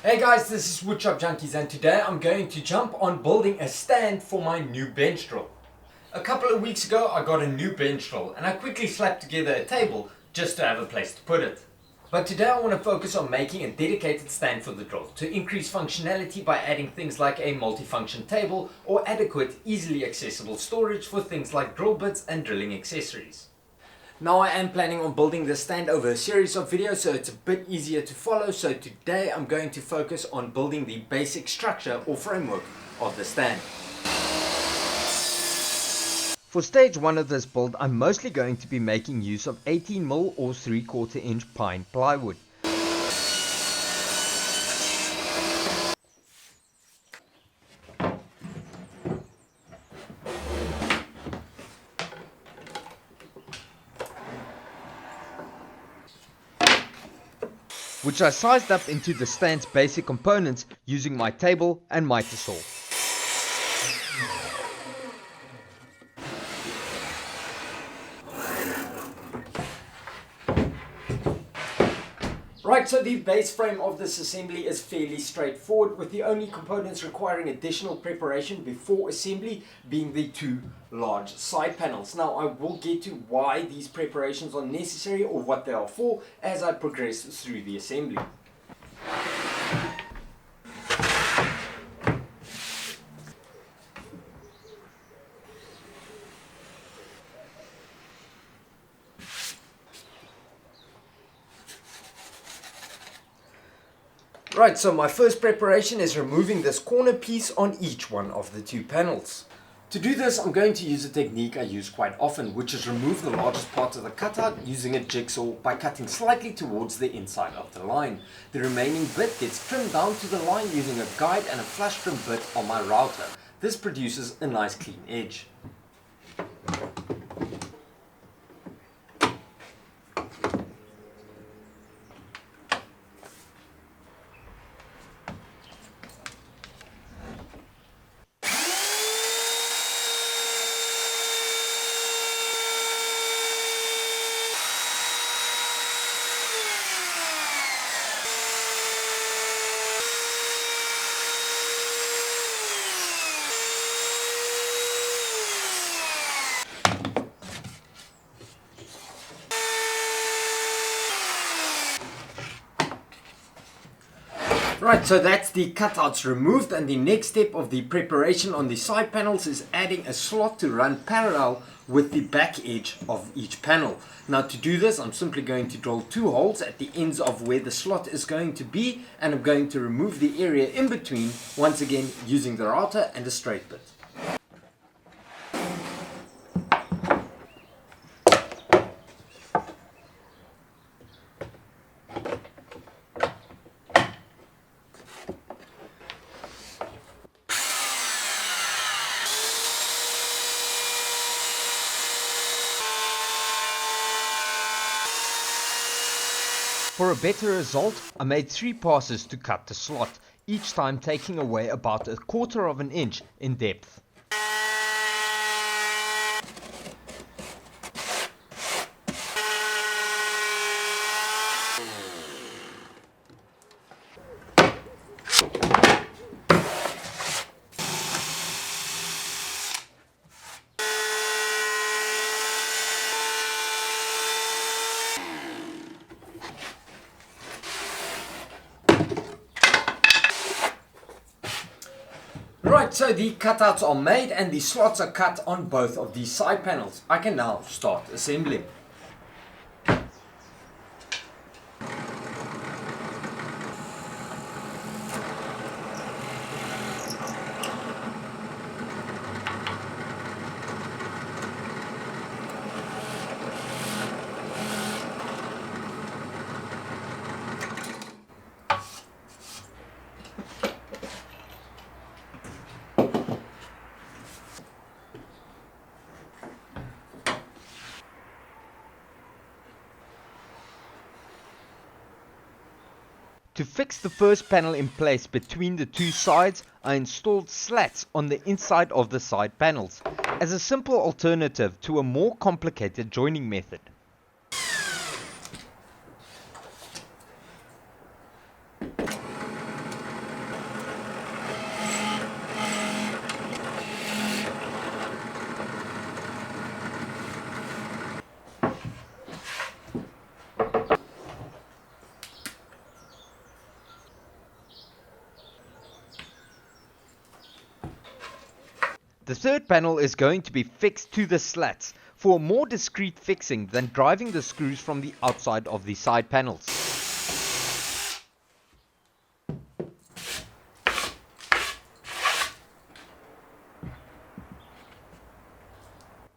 Hey guys, this is Woodshop Junkies and today I'm going to jump on building a stand for my new bench drill. A couple of weeks ago I got a new bench drill and I quickly slapped together a table just to have a place to put it. But today I want to focus on making a dedicated stand for the drill to increase functionality by adding things like a multifunction table or adequate, easily accessible storage for things like drill bits and drilling accessories. Now I am planning on building this stand over a series of videos so it's a bit easier to follow, so today I'm going to focus on building the basic structure or framework of the stand. For stage 1 of this build I'm mostly going to be making use of 18mm or 3/4 inch pine plywood. Which I sized up into the stand's basic components using my table and miter saw. Right, so the base frame of this assembly is fairly straightforward, with the only components requiring additional preparation before assembly being the two large side panels. Now I will get to why these preparations are necessary or what they are for as I progress through the assembly. Right, so my first preparation is removing this corner piece on each one of the two panels. To do this, I'm going to use a technique I use quite often, which is remove the largest part of the cutout using a jigsaw by cutting slightly towards the inside of the line. The remaining bit gets trimmed down to the line using a guide and a flush trim bit on my router. This produces a nice clean edge. Right, so that's the cutouts removed, and the next step of the preparation on the side panels is adding a slot to run parallel with the back edge of each panel. Now to do this, I'm simply going to drill 2 holes at the ends of where the slot is going to be, and I'm going to remove the area in between, once again using the router and a straight bit. For a better result, I made 3 passes to cut the slot, each time taking away about 1/4 of an inch in depth. Right, so the cutouts are made and the slots are cut on both of these side panels. I can now start assembling. To fix the first panel in place between the two sides, I installed slats on the inside of the side panels, as a simple alternative to a more complicated joining method. The third panel is going to be fixed to the slats for a more discreet fixing than driving the screws from the outside of the side panels.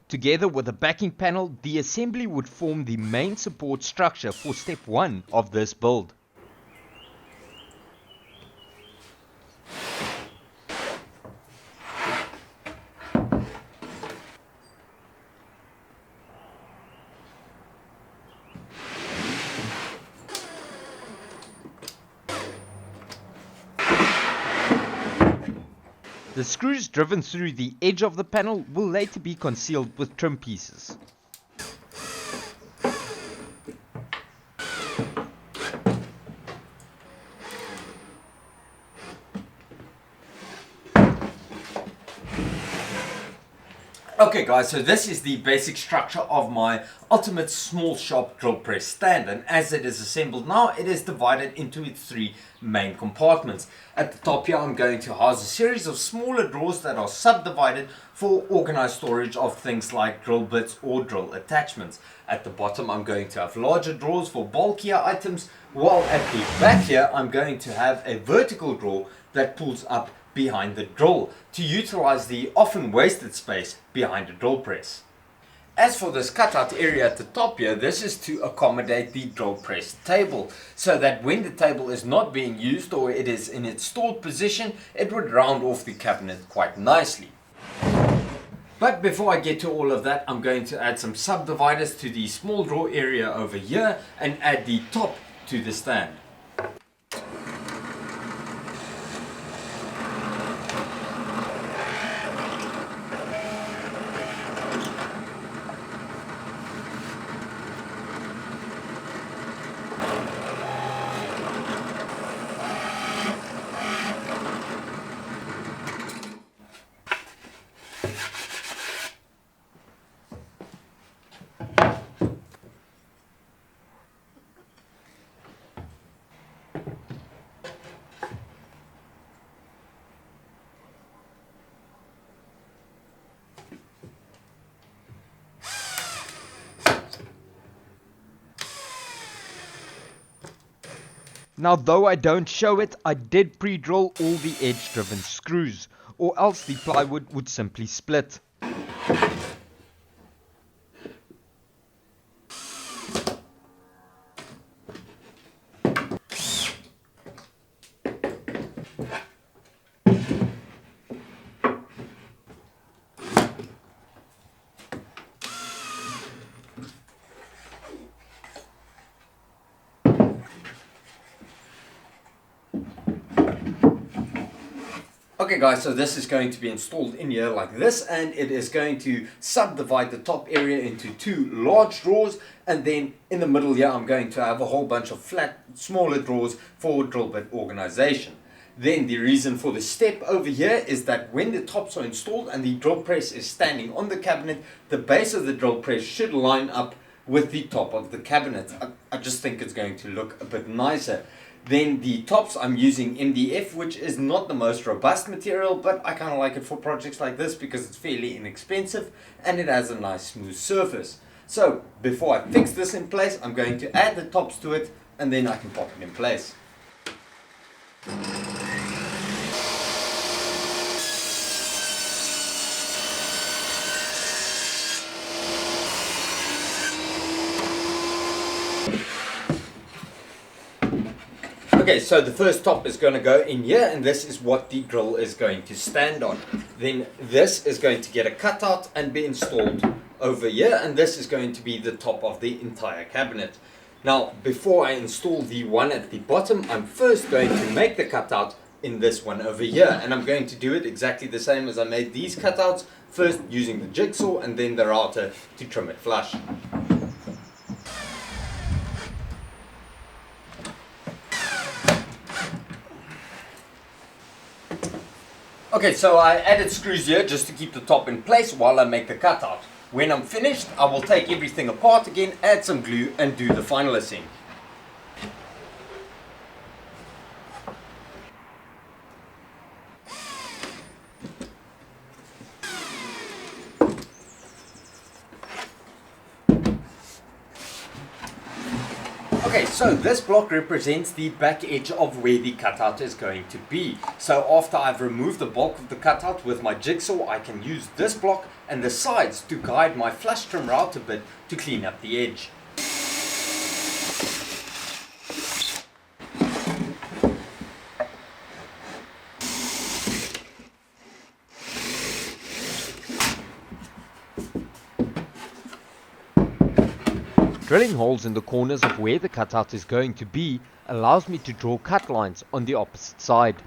Together with a backing panel, the assembly would form the main support structure for step 1 of this build. The screws driven through the edge of the panel will later be concealed with trim pieces. Okay guys, so this is the basic structure of my ultimate small shop drill press stand, and as it is assembled now, it is divided into its 3 main compartments. At the top here I'm going to house a series of smaller drawers that are subdivided for organized storage of things like drill bits or drill attachments. At the bottom I'm going to have larger drawers for bulkier items, while at the back here I'm going to have a vertical drawer that pulls up behind the drill to utilize the often wasted space behind a drill press. As for this cutout area at the top here, this is to accommodate the drill press table, so that when the table is not being used or it is in its stored position, it would round off the cabinet quite nicely. But before I get to all of that, I'm going to add some subdividers to the small drawer area over here and add the top to the stand. Now though I don't show it, I did pre-drill all the edge driven screws, or else the plywood would simply split. Okay guys, so this is going to be installed in here like this, and it is going to subdivide the top area into 2 large drawers, and then in the middle here I'm going to have a whole bunch of flat smaller drawers for drill bit organization. Then the reason for the step over here is that when the tops are installed and the drill press is standing on the cabinet, the base of the drill press should line up with the top of the cabinet. I just think it's going to look a bit nicer. Then the tops, I'm using MDF, which is not the most robust material, but I kind of like it for projects like this because it's fairly inexpensive and it has a nice smooth surface. So before I fix this in place, I'm going to add the tops to it and then I can pop it in place. Okay, so the first top is going to go in here, and this is what the drill is going to stand on. Then this is going to get a cutout and be installed over here, and this is going to be the top of the entire cabinet. Now, before I install the one at the bottom, I'm first going to make the cutout in this one over here, and I'm going to do it exactly the same as I made these cutouts, first using the jigsaw and then the router to trim it flush. Okay, so I added screws here just to keep the top in place while I make the cutout. When I'm finished, I will take everything apart again, add some glue and do the final assembly. Okay, so this block represents the back edge of where the cutout is going to be. So after I've removed the bulk of the cutout with my jigsaw, I can use this block and the sides to guide my flush trim router bit to clean up the edge. Drilling holes in the corners of where the cutout is going to be allows me to draw cut lines on the opposite side.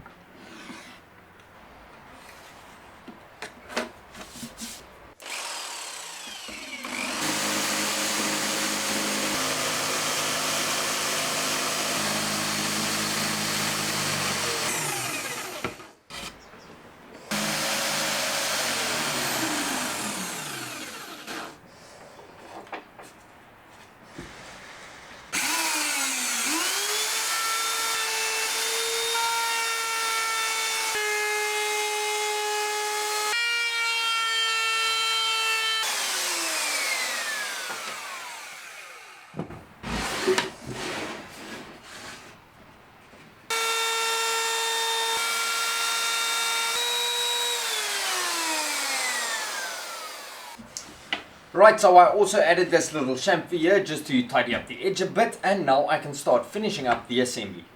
Right, so I also added this little chamfer here just to tidy up the edge a bit, and now I can start finishing up the assembly.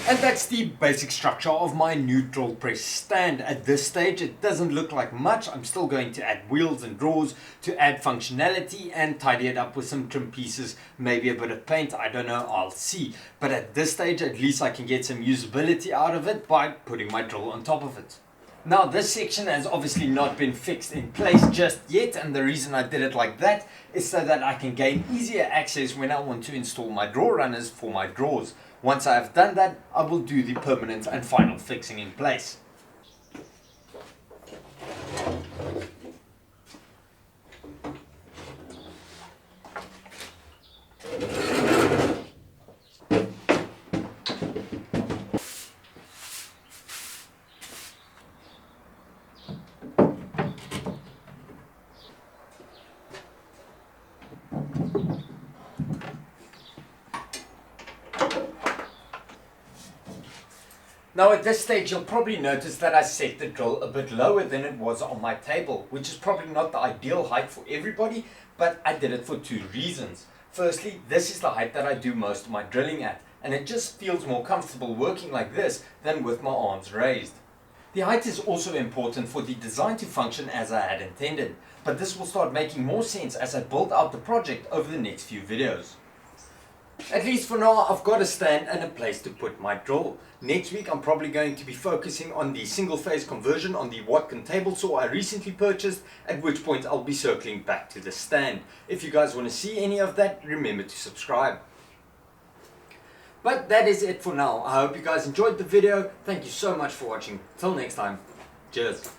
And that's the basic structure of my new drill press stand. At this stage it doesn't look like much. I'm still going to add wheels and drawers to add functionality and tidy it up with some trim pieces, maybe a bit of paint, I don't know, I'll see. But at this stage at least I can get some usability out of it by putting my drill on top of it. Now this section has obviously not been fixed in place just yet, and the reason I did it like that is so that I can gain easier access when I want to install my draw runners for my drawers. Once I have done that, I will do the permanent and final fixing in place. Now at this stage you'll probably notice that I set the drill a bit lower than it was on my table, which is probably not the ideal height for everybody, but I did it for two reasons. Firstly, this is the height that I do most of my drilling at, and it just feels more comfortable working like this than with my arms raised. The height is also important for the design to function as I had intended, but this will start making more sense as I build out the project over the next few videos. At least for now, I've got a stand and a place to put my drill. Next week I'm probably going to be focusing on the single phase conversion on the Woodworking table saw I recently purchased, at which point I'll be circling back to the stand. If you guys want to see any of that, remember to subscribe. But that is it for now. I hope you guys enjoyed the video. Thank you so much for watching. Till next time, cheers.